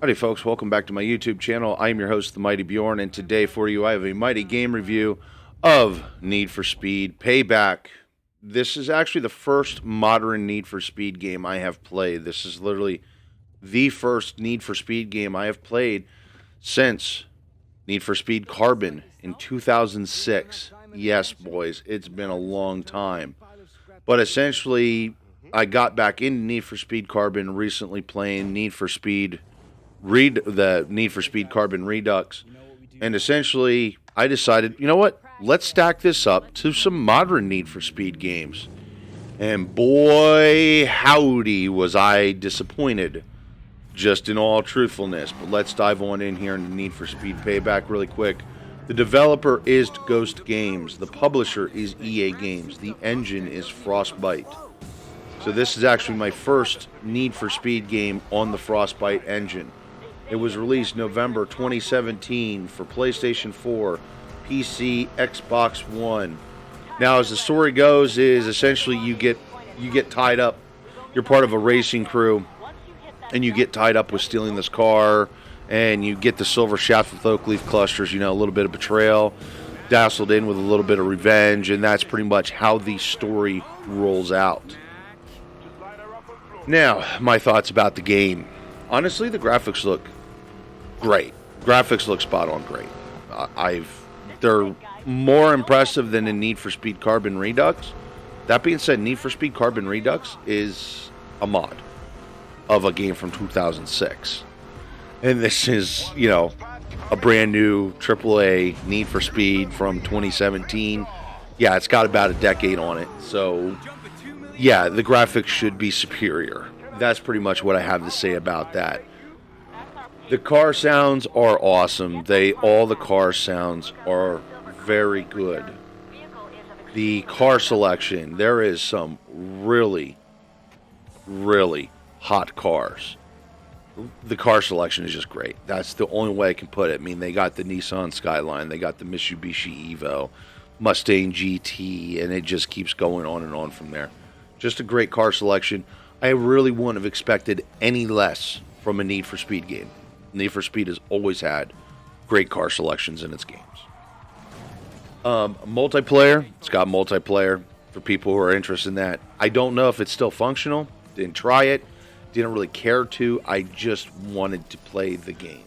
Howdy folks, welcome back to my YouTube channel. I am your host, The Mighty Bjorn, and today for you I have a mighty game review of Need for Speed Payback. This is actually the first modern Need for Speed game I have played. This is literally the first Need for Speed game I have played since Need for Speed Carbon in 2006. Yes, boys, it's been a long time. But essentially, I got back into Need for Speed Carbon recently playing the Need for Speed Carbon Redux, and essentially I decided, you know what, let's stack this up to some modern Need for Speed games. And boy, howdy was I disappointed, just in all truthfulness. But let's dive on in here into Need for Speed Payback really quick. The developer is Ghost Games, the publisher is EA Games, the engine is Frostbite. So this is actually my first Need for Speed game on the Frostbite engine. It was released November 2017 for PlayStation 4, PC, Xbox One. Now, as the story goes, is essentially you get tied up. You're part of a racing crew, and you get tied up with stealing this car, and you get the silver shaft with oak leaf clusters. You know, a little bit of betrayal, dassled in with a little bit of revenge, and that's pretty much how the story rolls out. Now, my thoughts about the game. Honestly, the graphics look great. Graphics look spot on great. They're more impressive than in Need for Speed Carbon Redux. That being said, Need for Speed Carbon Redux is a mod of a game from 2006. And this is, you know, a brand new AAA Need for Speed from 2017. Yeah, it's got about a decade on it. So, yeah, the graphics should be superior. That's pretty much what I have to say about that. The car sounds are awesome. All the car sounds are very good. The car selection, there is some really, really hot cars. The car selection is just great. That's the only way I can put it. I mean, they got the Nissan Skyline, they got the Mitsubishi Evo, Mustang GT, and it just keeps going on and on from there. Just a great car selection. I really wouldn't have expected any less from a Need for Speed game. Need for Speed has always had great car selections in its games. Multiplayer, it's got multiplayer for people who are interested in that. I don't know if it's still functional. Didn't try it. Didn't really care to. I just wanted to play the game.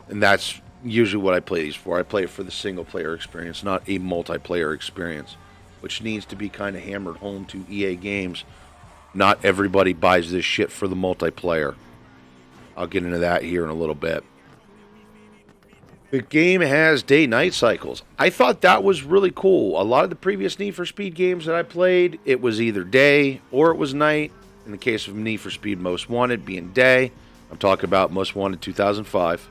And that's usually what I play these for. I play it for the single player experience, not a multiplayer experience, which needs to be kind of hammered home to EA Games. Not everybody buys this shit for the multiplayer. I'll get into that here in a little bit. The game has day-night cycles. I thought that was really cool. A lot of the previous Need for Speed games that I played, it was either day or it was night. In the case of Need for Speed Most Wanted being day, I'm talking about Most Wanted 2005.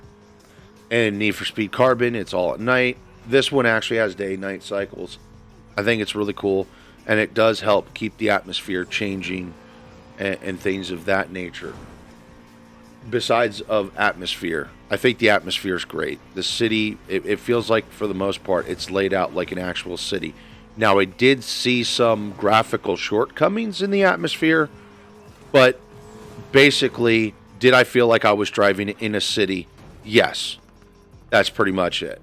And Need for Speed Carbon, it's all at night. This one actually has day-night cycles. I think it's really cool, and it does help keep the atmosphere changing and things of that nature. Besides of atmosphere, I think the atmosphere is great. The city, it feels like for the most part, it's laid out like an actual city. Now, I did see some graphical shortcomings in the atmosphere, but basically, did I feel like I was driving in a city? Yes. That's pretty much it.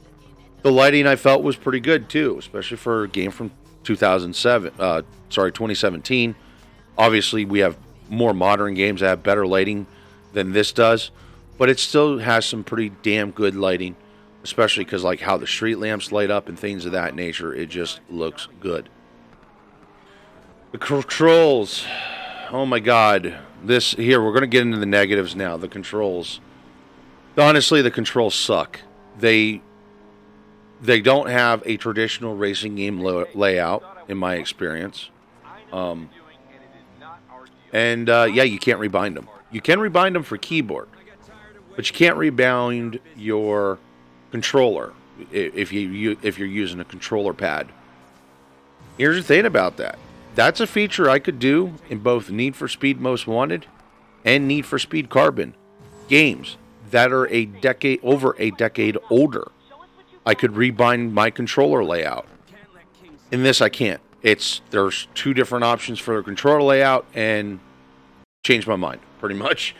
The lighting I felt was pretty good too, especially for a game from 2017. Obviously, we have more modern games that have better lighting than this does, but it still has some pretty damn good lighting, especially because like how the street lamps light up and things of that nature. It just looks good. The controls, oh my god, we're going to get into the negatives now. The controls, honestly, the controls suck. They don't have a traditional racing game layout in my experience. Yeah, you can't rebind them. You can rebind them for keyboard, but you can't rebind your controller if you're using a controller pad. Here's the thing about that. That's a feature I could do in both Need for Speed Most Wanted and Need for Speed Carbon games that are over a decade older. I could rebind my controller layout. In this, I can't. There's two different options for the controller layout, and changed my mind, pretty much.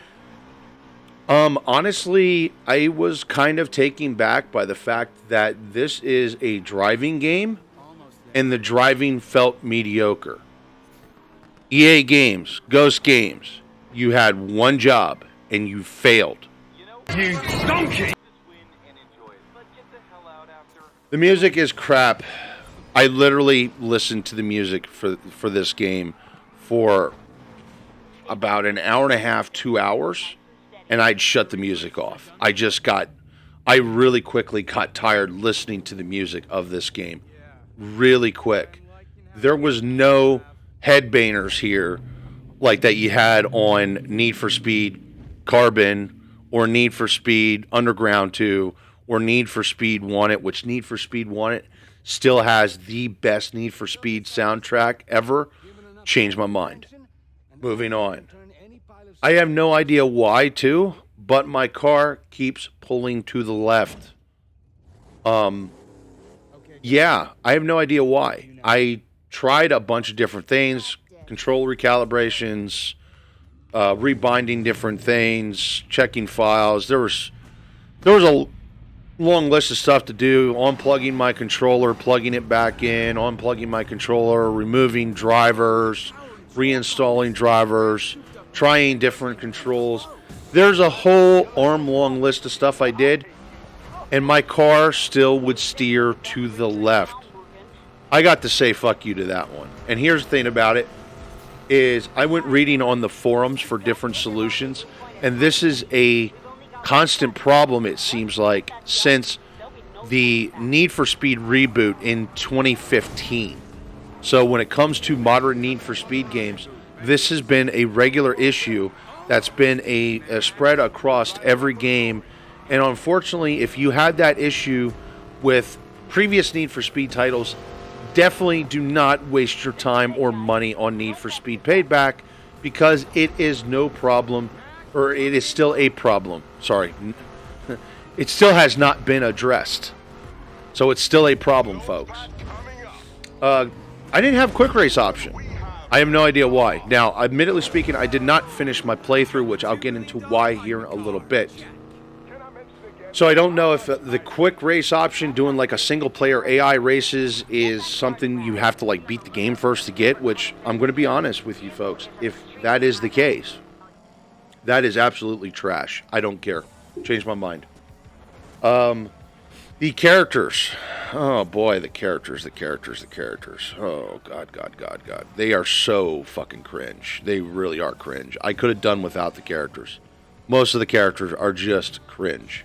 Honestly, I was kind of taken back by the fact that this is a driving game, and the driving felt mediocre. EA Games, Ghost Games, you had one job and you failed. You donkey! The music is crap. I literally listened to the music for this game for about an hour and a half, 2 hours, and I'd shut the music off. I really quickly got tired listening to the music of this game. Really quick. There was no headbangers here like that you had on Need for Speed Carbon or Need for Speed Underground 2 or Need for Speed Wanted, which Need for Speed Wanted still has the best Need for Speed soundtrack ever. Changed my mind. Moving on. I have no idea why, too, but my car keeps pulling to the left. Yeah, I have no idea why. I tried a bunch of different things, control recalibrations, rebinding different things, checking files. There was a long list of stuff to do, unplugging my controller, plugging it back in, unplugging my controller, removing drivers, reinstalling drivers, trying different controls. There's a whole arm-long list of stuff I did, and my car still would steer to the left. I got to say fuck you to that one. And here's the thing about it, is I went reading on the forums for different solutions, and this is a constant problem, it seems like, since the Need for Speed reboot in 2015. So when it comes to modern Need for Speed games, this has been a regular issue that's been a spread across every game. And unfortunately, if you had that issue with previous Need for Speed titles, definitely do not waste your time or money on Need for Speed Payback, because it is no problem, or it is still a problem. Sorry. It still has not been addressed. So it's still a problem, folks. I didn't have quick race option. I have no idea why. Now, admittedly speaking, I did not finish my playthrough, which I'll get into why here in a little bit. So I don't know if the quick race option, doing like a single player AI races, is something you have to like beat the game first to get, which I'm going to be honest with you folks. If that is the case, that is absolutely trash. I don't care. Changed my mind. The characters. Oh boy, the characters. Oh God. They are so fucking cringe. They really are cringe. I could have done without the characters. Most of the characters are just cringe.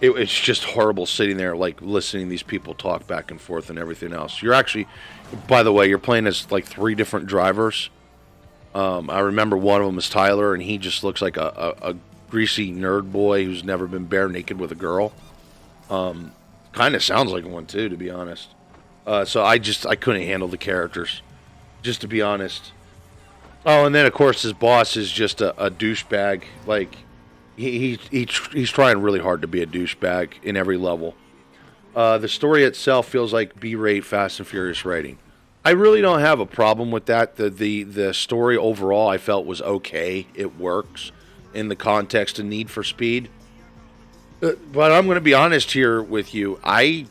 It's just horrible sitting there, like, listening to these people talk back and forth and everything else. You're actually, by the way, you're playing as, like, 3 different drivers. I remember one of them is Tyler, and he just looks like a greasy nerd boy who's never been bare naked with a girl. Kind of sounds like one, too, to be honest. So I couldn't handle the characters, just to be honest. Oh, and then, of course, his boss is just a douchebag, like... He's trying really hard to be a douchebag in every level. The story itself feels like B-rate Fast and Furious rating. I really don't have a problem with that. The story overall I felt was okay. It works in the context of Need for Speed. But I'm going to be honest here with you. Here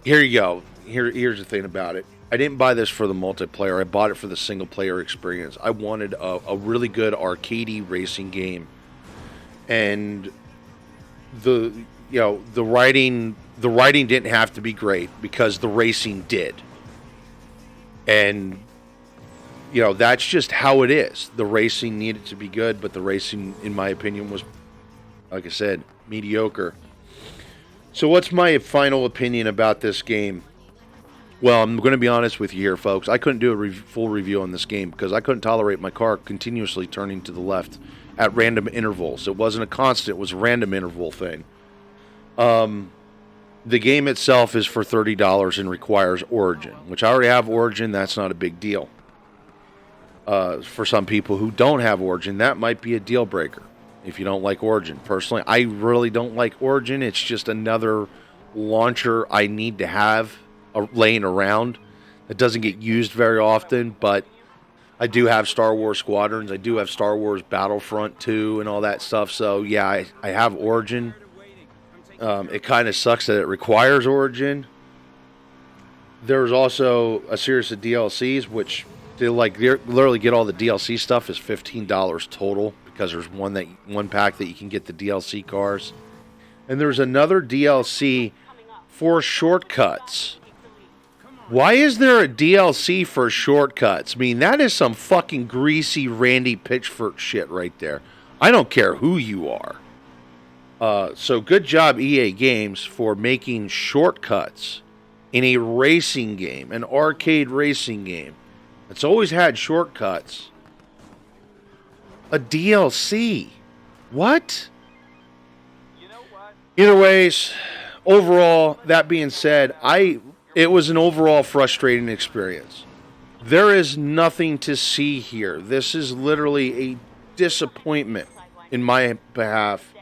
you go. Here's the thing about it. I didn't buy this for the multiplayer. I bought it for the single-player experience. I wanted a really good arcadey racing game, and the writing didn't have to be great because the racing did, and that's just how it is. The racing needed to be good, but the racing, in my opinion, was, like I said, mediocre. So what's my final opinion about this game? Well, I'm going to be honest with you here, folks. I couldn't do a full review on this game because I couldn't tolerate my car continuously turning to the left at random intervals. It wasn't a constant. It was a random interval thing. The game itself is for $30 and requires Origin, which I already have Origin. That's not a big deal. For some people who don't have Origin, that might be a deal breaker if you don't like Origin. Personally, I really don't like Origin. It's just another launcher I need to have laying around. It doesn't get used very often, but I do have Star Wars Squadrons. I do have Star Wars Battlefront 2 and all that stuff. So, yeah, I have Origin. It kind of sucks that it requires Origin. There's also a series of DLCs, which they literally get all the DLC stuff is $15 total because there's one pack that you can get the DLC cars. And there's another DLC for shortcuts. Why is there a DLC for shortcuts? I mean, that is some fucking greasy Randy Pitchford shit right there. I don't care who you are. So good job, EA Games, for making shortcuts in a racing game, an arcade racing game. It's always had shortcuts. A DLC. What? Either ways, overall, that being said, it was an overall frustrating experience. There is nothing to see here. This is literally a disappointment in my behalf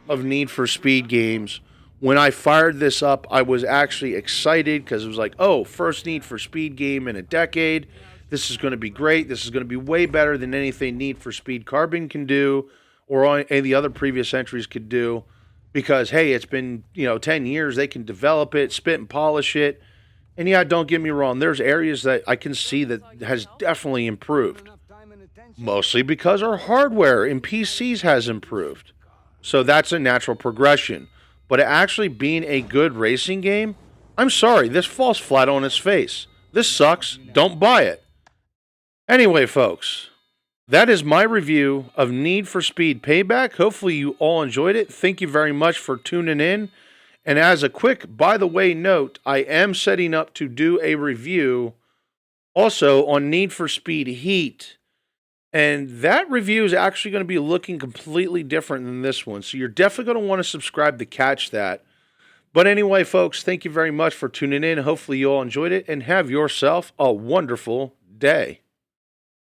of Need for Speed games. When I fired this up, I was actually excited because it was like, oh, first Need for Speed game in a decade. This is going to be great. This is going to be way better than anything Need for Speed Carbon can do or any of the other previous entries could do. Because, hey, it's been 10 years. They can develop it, spit and polish it. And yeah, don't get me wrong. There's areas that I can see that has definitely improved. Mostly because our hardware in PCs has improved. So that's a natural progression. But actually being a good racing game, I'm sorry, this falls flat on its face. This sucks. Don't buy it. Anyway, folks, that is my review of Need for Speed Payback. Hopefully you all enjoyed it. Thank you very much for tuning in. And as a quick, by the way, note, I am setting up to do a review also on Need for Speed Heat. And that review is actually going to be looking completely different than this one. So you're definitely going to want to subscribe to catch that. But anyway, folks, thank you very much for tuning in. Hopefully you all enjoyed it and have yourself a wonderful day.